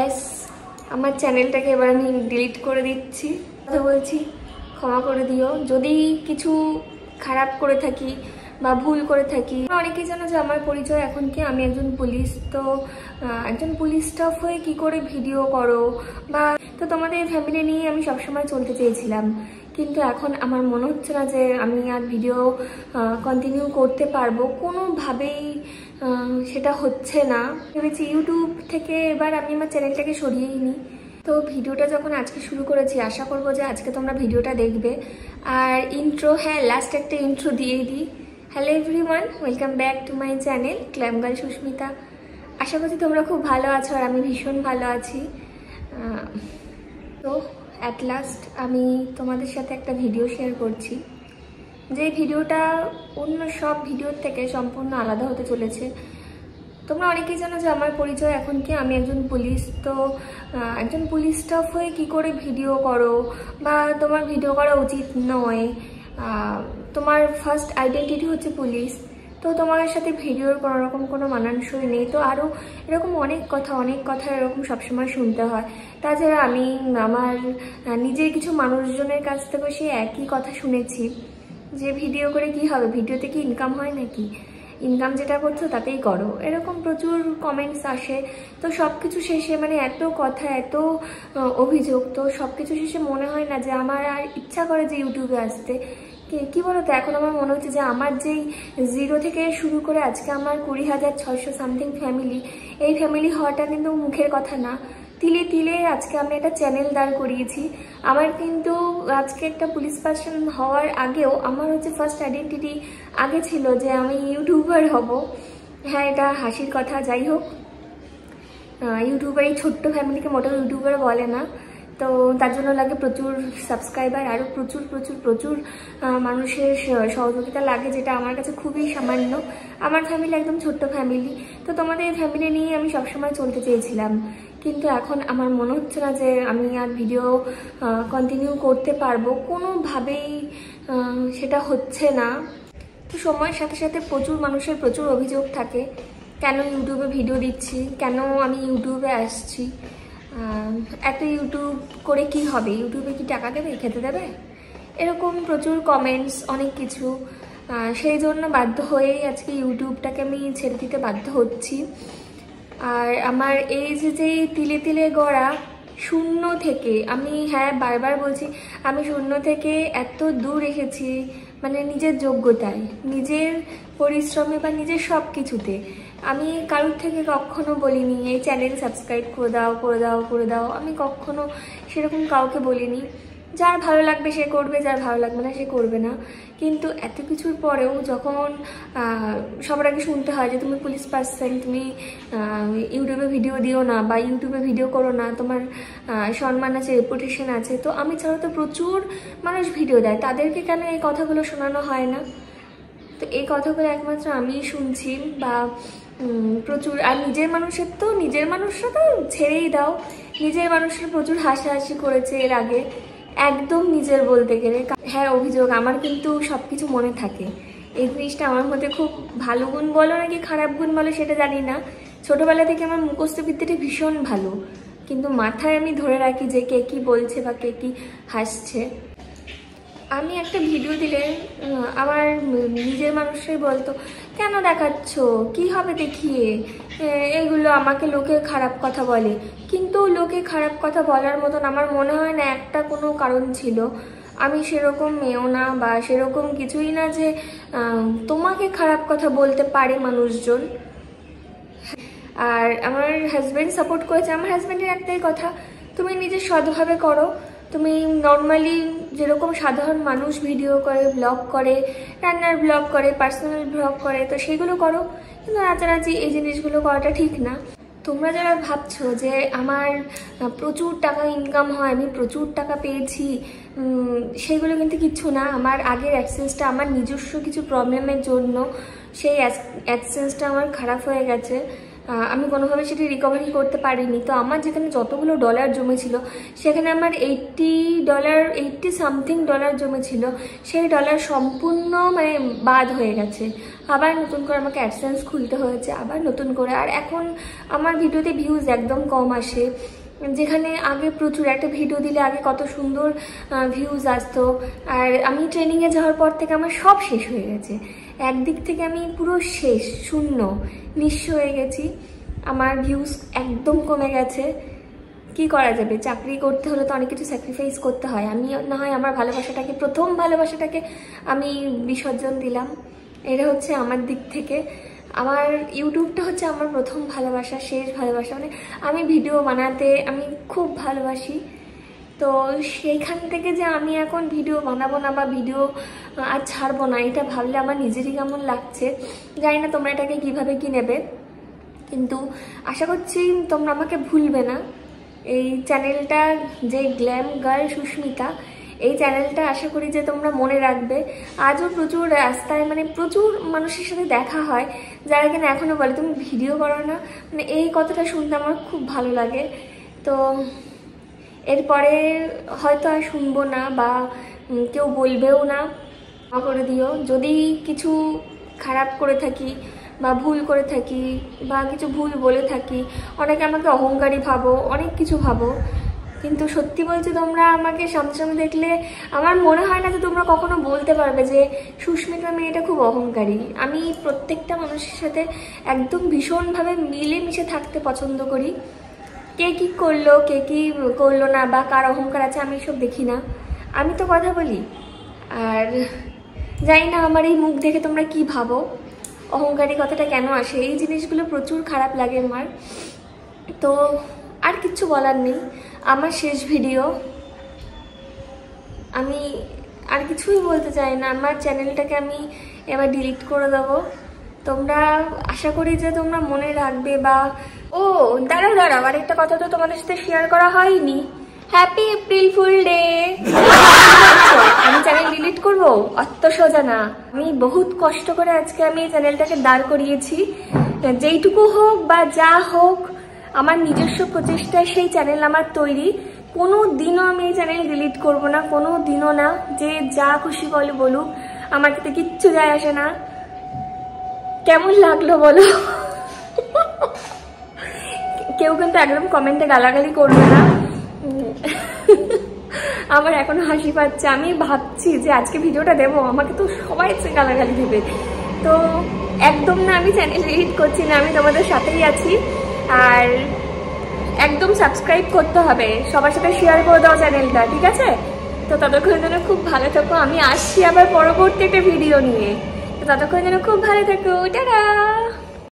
ব্যাস আমার চ্যানেলটাকে এবার আমি ডিলিট করে দিচ্ছি। কথা বলছি, ক্ষমা করে দিও যদি কিছু খারাপ করে থাকি বা ভুল করে থাকি। অনেকেই জানো যে আমার পরিচয় এখন কি, আমি একজন পুলিশ। তো একজন পুলিশ স্টাফ হয়ে কি করে ভিডিও করো বা তো তোমাদের ফ্যামিলি নিয়ে আমি সবসময় চলতে চেয়েছিলাম, কিন্তু এখন আমার মনে হচ্ছে না যে আমি আর ভিডিও কন্টিনিউ করতে পারবো, কোনোভাবেই সেটা হচ্ছে না। ভেবেছি ইউটিউব থেকে এবার আমি আমার চ্যানেলটাকে সরিয়েই নিই। তো ভিডিওটা যখন আজকে শুরু করেছি, আশা করবো যে আজকে তোমরা ভিডিওটা দেখবে। আর ইন্ট্রো, হ্যাঁ লাস্ট একটা ইন্ট্রো দিয়েই দিই। Hello everyone, welcome back to my channel glam girl Sushmita. আশা করছি তোমরা খুব ভালো আছো আর আমি ভীষণ ভালো আছি। তো অ্যাট লাস্ট আমি তোমাদের সাথে একটা ভিডিও শেয়ার করছি, যে ভিডিওটা অন্য সব ভিডিওর থেকে সম্পূর্ণ আলাদা হতে চলেছে। তোমরা অনেকেই জানো যে আমার পরিচয় এখন কি, আমি একজন পুলিশ। তো একজন পুলিশ স্টাফ হয়ে কি করে ভিডিও করো বা তোমার ভিডিও করা উচিত নয়, তোমার ফার্স্ট আইডেন্টিটি হচ্ছে পুলিশ, তো তোমার সাথে ভিডিওর কোনোরকম কোনো মানানসই নেই। তো আরও এরকম অনেক কথা এরকম সবসময় শুনতে হয়। তাছাড়া আমি আমার নিজের কিছু মানুষজনের কাছ থেকে সেই একই কথা শুনেছি যে ভিডিও করে কি হবে, ভিডিওতে কি ইনকাম হয় নাকি, ইনকাম যেটা করছো তাতেই করো, এরকম প্রচুর কমেন্টস আসে। তো সব কিছু শেষে মানে এত কথা, এত অভিযোগ, তো সব কিছু শেষে মনে হয় না যে আমার আর ইচ্ছা করে যে ইউটিউবে আসতে। কি বলতো, এখন আমার মনে হচ্ছে যে আমার যেই 0 থেকে শুরু করে আজকে আমার 20,600 সামথিং ফ্যামিলি, এই ফ্যামিলি হওয়াটা কিন্তু মুখের কথা না, তিলে তিলে আজকে আমি একটা চ্যানেল দাঁড় করিয়েছি। আমার কিন্তু আজকে একটা পুলিশ পার্সন হওয়ার আগেও আমার হচ্ছে ফার্স্ট আইডেন্টিটি আগে ছিল যে আমি ইউটিউবার হব। হ্যাঁ, এটা হাসির কথা। যাই হোক, ইউটিউবার, এই ছোট্ট ফ্যামিলিকে মোটেও ইউটিউবার বলে না। তো তার জন্য লাগে প্রচুর সাবস্ক্রাইবার, আরও প্রচুর মানুষের সহযোগিতা লাগে, যেটা আমার কাছে খুবই সামান্য। আমার ফ্যামিলি একদম ছোট্ট ফ্যামিলি। তো তোমাদের ফ্যামিলি নিয়ে আমি সবসময় চলতে চেয়েছিলাম, কিন্তু এখন আমার মনে হচ্ছে না যে আমি আর ভিডিও কন্টিনিউ করতে পারবো, কোনোভাবেই সেটা হচ্ছে না। তো সময়ের সাথে সাথে প্রচুর মানুষের প্রচুর অভিযোগ থাকে, কেন ইউটিউবে ভিডিও দিচ্ছি, কেন আমি ইউটিউবে আসছি, এত ইউটিউব করে কি হবে, ইউটিউবে কি টাকা দেবে, খেতে দেবে, এরকম প্রচুর কমেন্টস, অনেক কিছু। সেই জন্য বাধ্য হয়েই আজকে ইউটিউবটাকে আমি ছেড়ে দিতে বাধ্য হচ্ছি। আর আমার এই যে তিলে তিলে গড়া শূন্য থেকে, আমি হ্যাঁ বারবার বলছি, আমি শূন্য থেকে এত দূর এসেছি, মানে নিজের যোগ্যতায়, নিজের পরিশ্রমে বা নিজের সব কিছুতে। আমি কারোর থেকে কখনো বলিনি এই চ্যানেল সাবস্ক্রাইব করে দাও, আমি কখনো সেরকম কাউকে বলিনি। যার ভালো লাগবে সে করবে, যার ভালো লাগবে না সে করবে না। কিন্তু এত কিছুর পরেও যখন সবার আগে শুনতে হয় যে তুমি পুলিশ পার্সন, তুমি ইউটিউবে ভিডিও দিও না বা ইউটিউবে ভিডিও করো না, তোমার সম্মান আছে, রেপুটেশন আছে, তো আমি ছাড়া তো প্রচুর মানুষ ভিডিও দেয়, তাদেরকে কেন এই কথাগুলো শোনানো হয় না? তো এই কথাগুলো একমাত্র আমিই শুনছি বা প্রচুর। আর নিজের মানুষরা তো ছেড়েই দাও, নিজের মানুষরা প্রচুর হাসাহাসি করেছে এর আগে, একদম নিজের বলতে গেলে। হ্যাঁ, অভিযোগ, আমার কিন্তু সব কিছু মনে থাকে। এই জিনিসটা আমার মধ্যে খুব ভালো গুণ বলো নাকি খারাপ গুণ বলো সেটা জানি না। ছোটবেলা থেকে আমার মুখস্থ বিদ্যাটা ভীষণ ভালো, কিন্তু মাথায় আমি ধরে রাখি যে কে কি বলছে বা কে কি হাসছে। আমি একটা ভিডিও দিলে আমার নিজের মানুষরাই বলতো, কেন দেখাচ্ছ, কি হবে দেখিয়ে, এগুলো আমাকে লোকে খারাপ কথা বলে। কিন্তু লোকে খারাপ কথা বলার মতন আমার মনে হয় না একটা কোনো কারণ ছিল। আমি সেরকম মেয়েও না বা সেরকম কিছুই না যে তোমাকে খারাপ কথা বলতে পারে মানুষজন। আর আমার হাজব্যান্ড সাপোর্ট করেছে। আমার হাজব্যান্ডের একটাই কথা, তুমি নিজে সৎভাবে করো, তুমি নর্মালি যেরকম সাধারণ মানুষ ভিডিও করে, ব্লগ করে, রান্নার ব্লগ করে, পার্সোনাল ব্লগ করে, তো সেগুলো করো, কিন্তু নাচানাচি এই জিনিসগুলো করাটা ঠিক না। তোমরা যারা ভাবছো যে আমার প্রচুর টাকা ইনকাম হয়, আমি প্রচুর টাকা পেয়েছি, সেগুলো কিন্তু কিচ্ছু না। আমার আগের অ্যাডসেন্সটা আমার নিজস্ব কিছু প্রবলেমের জন্য সেই অ্যাডসেন্সটা আমার খারাপ হয়ে গেছে। আমি কোনোভাবে সেটি রিকভারি করতে পারিনি। তো আমার যেখানে যতগুলো ডলার জমেছিল সেখানে আমার $80 সামথিং ডলার জমেছিল, সেই ডলার সম্পূর্ণ মানে বাদ হয়ে গেছে। আবার নতুন করে আমাকে অ্যাডসেন্স খুলতে হয়েছে, আবার নতুন করে। আর এখন আমার ভিডিওতে ভিউজ একদম কম আসে, যেখানে আগে প্রচুর, একটা ভিডিও দিলে আগে কত সুন্দর ভিউজ আসতো। আর আমি ট্রেনিংয়ে যাওয়ার পর থেকে আমার সব শেষ হয়ে গেছে। একদিক থেকে আমি পুরো শেষ, শূন্য, নিঃস্ব হয়ে গেছি। আমার ভিউজ একদম কমে গেছে। কি করা যাবে, চাকরি করতে হলে তো অনেক কিছু স্যাক্রিফাইস করতে হয়। আমি না হয় আমার ভালোবাসাটাকে, প্রথম ভালোবাসাটাকে আমি বিসর্জন দিলাম। এটা হচ্ছে আমার দিক থেকে। আমার ইউটিউবটা হচ্ছে আমার প্রথম ভালোবাসা, শেষ ভালোবাসা। মানে আমি ভিডিও বানাতে আমি খুব ভালোবাসি। তো সেইখান থেকে যে আমি এখন ভিডিও বানাবো না বা ভিডিও আর ছাড়বো না, এটা ভাবলে আমার নিজেরই কেমন লাগছে। জানি না তোমরা এটাকে কিভাবে কি নেবে, কিন্তু আশা করছি তোমরা আমাকে ভুলবে না। এই চ্যানেলটা যে গ্ল্যাম গার্ল সুস্মিতা, এই চ্যানেলটা আশা করি যে তোমরা মনে রাখবে। আজও প্রচুর রাস্তায় মানে প্রচুর মানুষের সাথে দেখা হয় যারা কিনা এখনও বলে তুমি ভিডিও করো না। মানে এই কথাটা শুনতে আমার খুব ভালো লাগে। তো এরপরে হয়তো আর শুনবো না বা কেউ বলবেও না। ক্ষমা করে দিও যদি কিছু খারাপ করে থাকি বা ভুল করে থাকি বা কিছু ভুল বলে থাকি। অনেকে আমাকে অহংকারী ভাবো, অনেক কিছু ভাবো, কিন্তু সত্যি বলছি তোমরা আমাকে সামনে দেখলে আমার মনে হয় না যে তোমরা কখনো বলতে পারবে যে সুস্মিতা মেয়েটা খুব অহংকারী। আমি প্রত্যেকটা মানুষের সাথে একদম ভীষণভাবে মিলেমিশে থাকতে পছন্দ করি। কে কী করলো, কে কী করলো না বা কার অহংকার আছে আমি এসব দেখি না। আমি তো কথা বলি। আর জানি না আমার এই মুখ দেখে তোমরা কি ভাবো, অহংকারী কথাটা কেন আসে, এই জিনিসগুলো প্রচুর খারাপ লাগে আমার। তো আর কিচ্ছু বলার নেই, আমার শেষ ভিডিও, আমি আর কিছুই বলতে চাই না। আমার চ্যানেলটাকে আমি এবার ডিলিট করে দেবো। তোমরা আশা করি যে তোমরা মনে রাখবে। বা ও দাঁড়াও আরেকটা কথা তো তোমাদের সাথে শেয়ার করা হয়নি। Happy April fool day. আমি চ্যানেল ডিলিট করবো? অত সোজা না। আমি বহুত কষ্ট করে আজকে আমি এই চ্যানেলটাকে দাঁড় করিয়েছি। যেইটুকু হোক বা যা হোক আমার নিজস্ব প্রচেষ্টায় সেই চ্যানেল আমার তৈরি। কোনো দিনও আমি এই চ্যানেল ডিলিট করব না, কোনো দিনও না। যে যা খুশি বলে বলুক, আমার তাতে কিচ্ছু যায় আসে না। কেমন লাগলো বলো? কেউ কিন্তু একদম কমেন্টে গালাগালি করবে না। আমার এখনো হাসি পাচ্ছে। আমি ভাবছি যে আজকে ভিডিওটা দেবো, আমাকে তো সবাই গালাগালি দেবে। তো একদম না, আমি চ্যানেল ডিলিট করছি না, আমি তোমাদের সাথেই আছি। আর একদম সাবস্ক্রাইব করতে হবে, সবার সাথে শেয়ার করে দাও চ্যানেলটা, ঠিক আছে? তো ততক্ষণের জন্য খুব ভালো থাকো। আমি আসছি আবার পরবর্তী একটা ভিডিও নিয়ে। তো ততক্ষণের জন্য খুব ভালো থাকো। টাটা।